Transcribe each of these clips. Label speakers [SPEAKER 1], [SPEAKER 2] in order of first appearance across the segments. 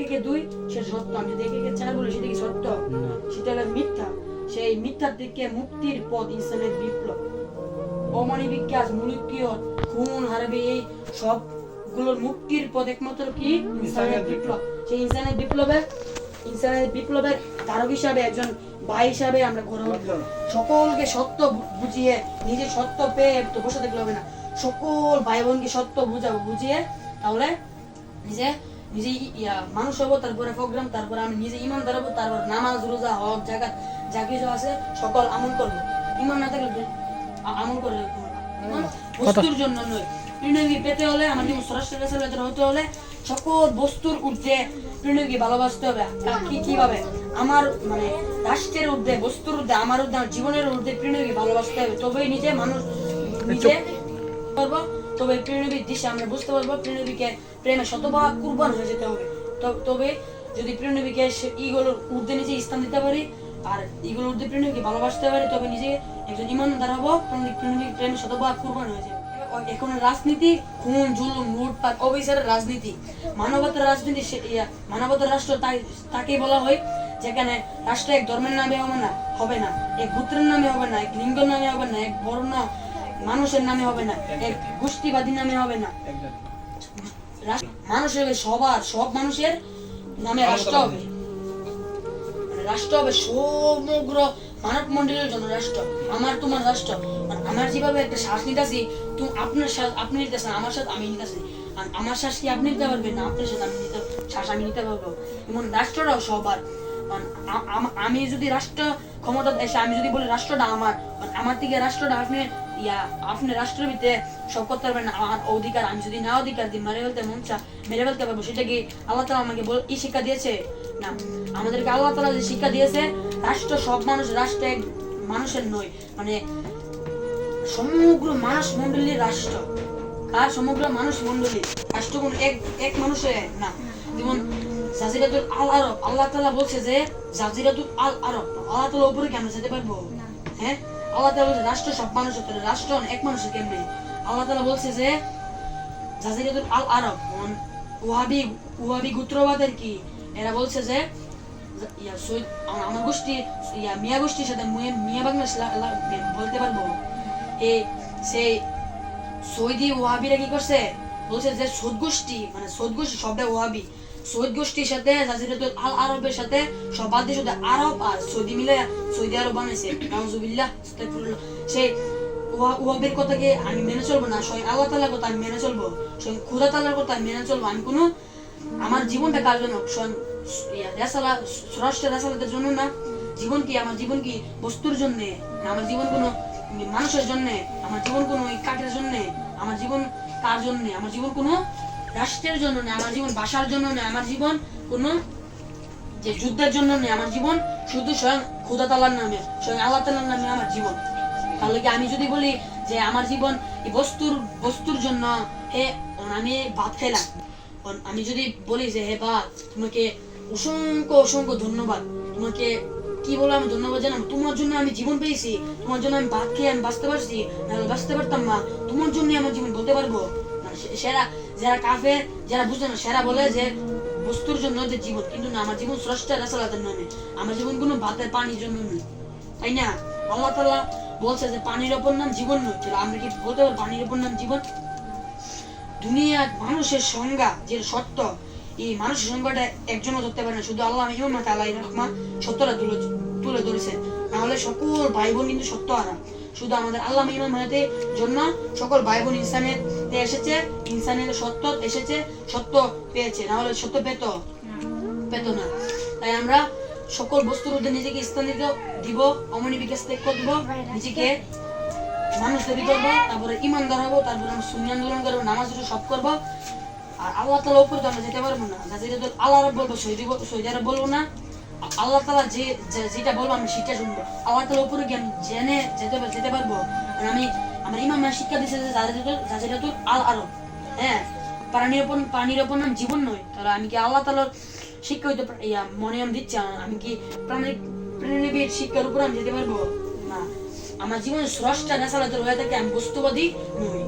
[SPEAKER 1] একে 2 সেটা সত্য, আমি যদি একে 4 বলি সেটা কি সত্য? সেটা হলো মিথ্যা। সেই মিথ্যার থেকে মুক্তির পথ ইনসানের বিপ্লব। অমানবিক কাজ, মুলুকীয় খুন হারাবে, এই সবগুলোর মুক্তির পথ একমাত্র কি? ইনসানের বিপ্লব। সেই ইনসানের বিপ্লবের ধারক হিসাবে, একজন ভাই হিসাবে আমরা গড়ে উঠবো। সকলকে সত্য বুঝিয়ে, নিজে সত্য পেয়ে তো বসে থাকলে হবে না, সকল ভাই বোনকে সত্য বুঝিয়ে তাহলে নিজে মানুষ হবো, তারপরে প্রোগ্রাম, তারপরে আমি নিজে ইমানদার হবো, তারপর নামাজ রোজা হক জাকাত যা কিছু আছে সকল আমল করবো। ইমান না থাকলে আমল করে বস্তুর জন্য নয়, পৃথিবী পেতে হলে, আমার জীবন সরাসরি হতে হলে সকল বস্তুর ঊর্ধ্বে পৃথিবীকে ভালোবাসতে হবে। কিভাবে? আমার মানে রাষ্ট্রের ঊর্ধ্বে, বস্তুর ঊর্ধ্বে, আমার ঊর্ধ্বে, আমার জীবনের ঊর্ধ্বে পৃথিবীকে ভালোবাসতে হবে। তবেই নিজে মানুষ নিজে করবো, তবে পৃথিবীর দিশে আমরা বুঝতে পারবো। পৃথিবীকে প্রেমে শতভাগ কুরবান হয়ে যেতে হবে। তবে যদি পৃথিবীকে ইগুলোর ঊর্ধ্বে নিজে স্থান দিতে পারি, আর ইগুলোর ঊর্ধ্বে পৃথিবীকে ভালোবাসতে পারি, তবে নিজে একজন ইমানদার হবো, পৃথিবীর প্রেমে শতভাগ কুরবান হয়ে যাবে। এখন রাজনীতি, খুন জুলুম লুটপাট অবিচারের রাজনীতি, মানবতার রাজনীতি, মানবতার রাষ্ট্র তাকে বলা হয় যেখানে রাষ্ট্র এক ধর্মের নামে হবে না, এক গোত্রের নামে হবে না, এক লিঙ্গের নামে হবে না, এক বর্ণ মানুষের নামে হবে না, এক গোষ্ঠীবাদী নামে হবে না, মানুষের সব মানুষের নামে রাষ্ট্র হবে। রাষ্ট্র হবে সমগ্র মানব মন্ডলের জন্য রাষ্ট্র, আমার তোমার রাষ্ট্র। আমার যেভাবে একটা শ্বাস নিতেছি, আপনার শ্বাস আপনি নিতেছেন, আমার শ্বাস আমি নিতেছি, আমার শ্বাস কি আপনি নিতে পারবেন না, আপনার শ্বাস শ্বাস আমি নিতে পারবো। এমন রাষ্ট্রটাও সবার। আমি যদি রাষ্ট্র ক্ষমতা এসে আমি যদি বলি রাষ্ট্রটা আমার থেকে রাষ্ট্রটা আপনি রাষ্ট্রের ভিতরে সব করতে পারবেন না, আমার অধিকার আমি যদি না অধিকার দিই মেরে ফেলতে পারবো। সেটা কি আল্লাহ তাআলা আমাকে শিক্ষা দিয়েছে? না, আমাদেরকে আল্লাহ তাআলা যে শিক্ষা দিয়েছে, রাষ্ট্র সব মানুষ, রাষ্ট্র এক মানুষের নয়, মানে সমগ্র মানুষ মন্ডলীর রাষ্ট্র। আর সমগ্র মানুষ মন্ডলী রাষ্ট্র কোন এক মানুষের না। যেমন জাজিরাতুল আল আরব, আল্লাহ তাআলা বলছে যে জাজিরাতুল আল আরব, আল্লাহ তাআলা উপরে কি আমরা যেতে পারবো? হ্যাঁ, আল্লাহ তাআলা বলছে রাষ্ট্র সব মানুষের, রাষ্ট্র এক মানুষের কেমনে? আল্লাহ তাআলা বলছে যে জাজিরাতুল আল আরব, ওয়াহাবি গোত্রবাদের কি এরা বলছে যে আমার গোষ্ঠী মিয়া গোষ্ঠীর সাথে মিয়া বাংলাদেশ বলতে পারবো। সেই সৌদি ওয়াহাবিরা কি করছে? বলছে যে সৌদ গোষ্ঠী, মানে সৌদ গোষ্ঠী সবটা ওয়াহাবি, সৌদ গোষ্ঠীর সাথে জাজিরাতুল আল আরবের সাথে সব বাদ দিয়ে শুধু আরব আর সৌদি মিলে সৌদি আরব বানাইছে। নাউজুবিল্লাহ, আস্তাগফিরুল্লাহ। সেই ওয়াহাবির কথাকে আমি মেনে চলবো না, স্বয়ং আল্লাহ তাআলার কথা আমি মেনে চলবো, স্বয়ং খোদা তাআলার কথা আমি মেনে চলবো। আমি কোনো আমার জীবনটা কার জন্য? স্বয়ং রাসালাতের জন্য না। জীবন কি আমার জীবন কি বস্তুর জন্য না, আমার জীবন কোনো মানুষের জন্য, আমার জীবন কোনো কাঠের জন্য, আমার জীবন কার জন্য? আমার জীবন কোনো রাষ্ট্রের জন্য না, আমার জীবন ভাষার জন্য না, আমার জীবন কোনো যে যুদ্ধের জন্য নেই, আমার জীবন শুধু স্বয়ং খোদা তাআলার নামে, স্বয়ং আল্লাহ তাআলার নামে আমার জীবন। তাহলে কি আমি যদি বলি যে আমার জীবন এই বস্তুর জন্য, আমি ভাত খেলাম, আমি যদি বলি যে হে ভাত, তোমাকে অসংখ্য ধন্যবাদ, তোমাকে কি বলে আমি ধন্যবাদ জানাম, তোমার জন্য আমি জীবন পেয়েছি, তোমার জন্য আমি ভাত খেয়ে আমি বাঁচতে পারছি, নাহলে বাঁচতে পারতাম না, তোমার জন্য আমার জীবন বলতে পারবো? যারা কাফের, যারা বুঝে না, সেরা বলে যে বস্তুর জন্য যে জীবন, কিন্তু না, আমার জীবন স্রষ্টা রাসূলের নামে, আমার জীবন কোনো ভাতের পানির জন্য নয়, তাই না? আল্লাহ তাআলা বলছে যে পানির অপর নাম জীবন নয়, আমরা কি বলতে পারবো পানির অপর নাম জীবন? দুনিয়ার মানুষের সংজ্ঞা যে সত্য, এই মানুষের সংজ্ঞাটা একজনও ধরতে পারে না, শুধু আল্লাহ সত্যটা তুলে ধরেছেন। নাহলে সকল ভাই বোন কিন্তু সত্য হারা। শুধু আমাদের আল্লাহ ইমাম হায়াতের জন্য সকল ভাই বোন ইনসানিয়ত এসেছে, ইনসানিয়তের সত্য এসেছে, সত্য পেয়েছে, না হলে সত্য পেত না। তাই আমরা সকল বস্তুর মধ্যে নিজেকে স্থান দিব, অমানবিক কাজ ত্যাগ করব, নিজেকে মানুষ তৈরি করবো, তারপরে ইমানদার হবো, তারপরে আমরা সুন্নি আন্দোলন করবো, নামাজ সব করবো। আর আল্লাহ তাআলার উপরে তো আমরা যেতে পারবো না, জাজিরাতুল আল আরব বলবো, সৌদি আরব বলবো না। আল্লাহ তাআলা যেটা বলবো আমি সেটা শুনবো। আল্লাহ তাআলার উপরে জ্ঞান জেনে যেতে পারবো। আমার ইমাম শিক্ষা দিয়েছে যে জাজিরাতুল আল আরব, হ্যাঁ, পানির ওপর নাম জীবন নয়। তাহলে আমি কি আল্লাহ তাআলার শিক্ষা হইতে মনে দিচ্ছি? আমি কি প্রাণীর শিক্ষার উপর আমি যেতে পারবো না? আমার জীবন স্রষ্টা রাসূলের হয়ে থাকে, আমি বস্তুবাদী নই।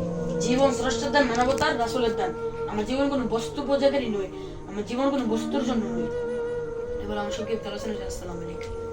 [SPEAKER 1] জীবন স্রষ্টার দান, মানবতার রাসূলের দান। আমার জীবন কোনো বস্তু পূজাকারী নয়। আমার জীবন কোনো বস্তুর জন্য নয়। এবার আমার সংক্ষিপ্ত আলোচনা শেষ। আসসালামু আলাইকুম।